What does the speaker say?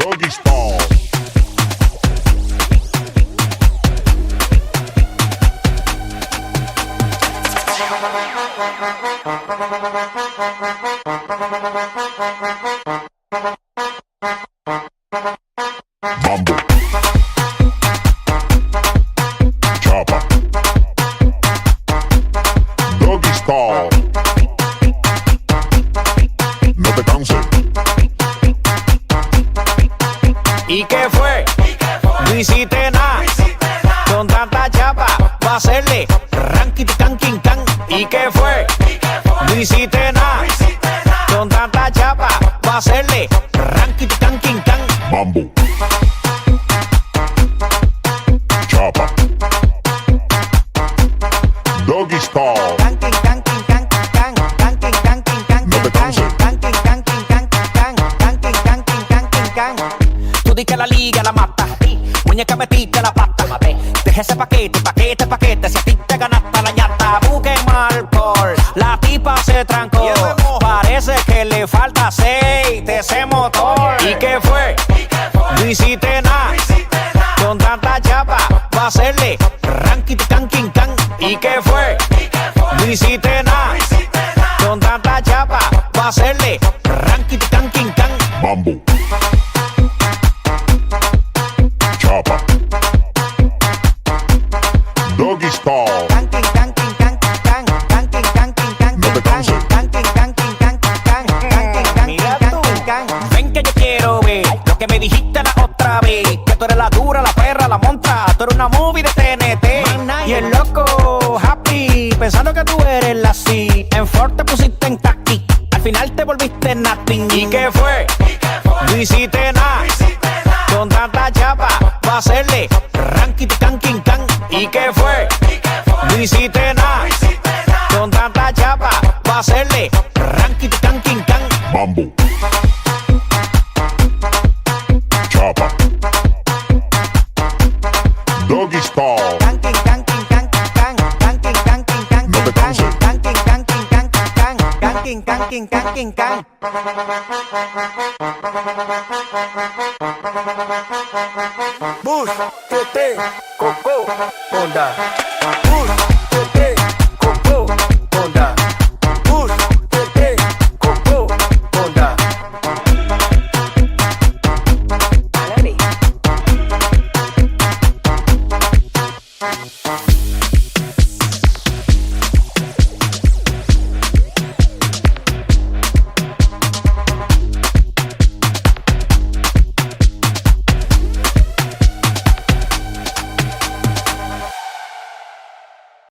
Doggy Style. Mambo. Chapa. Doggy Style. No te canses. ¿Y qué fue? No hiciste nada. Con tanta chapa, va a hacerle ranking can king can. ¿Y qué fue? No hiciste nada. Con tanta chapa, va a hacerle ranking can king can. Mambo. Chapa. Doggy Style. Ranking can king can can. Ranking can king can No te canses. ranking can king can can. Ranking can king can king can. Tú di que la liga la mata. Muñeca metiste la pata. Deja ese paquete, paquete, paquete. Si a ti te ganaste la ñata, busquen mal por. La tipa se trancó. Parece que le falta aceite ese motor. ¿Y qué fue? No hiciste nada. Con tanta chapa, va a hacerle ranking can king can. ¿Y qué fue? No hiciste nada. Con tanta chapa, va a hacerle ranking can king can. Mambo. Chapa. Doggy Style. Ranking can king can can. Ranking can king can No te canses. ranking can king can can. Ranking can king can king can. Ven que yo quiero ver lo que me dijiste la otra vez. Que tú eres la dura, la perra, la montra. Tú eres una movie de TNT. Y el loco happy, pensando que tú eres la C. En Ford te pusiste en taxi. Al final te volviste nothing. ¿Y qué fue? No hiciste nada. Con tanta chapa, va a hacerle ranking can king can. ¿Y qué fue? No hiciste nada. Con tanta chapa, va a hacerle ranking can king can. Mambo. Chapa. Doggy Style. Ranking can king can can. Ranking can king can No te canses. Ranking can king can can. Ranking can king can king can. Bus, TT, Coco, Honda. Bus, TT,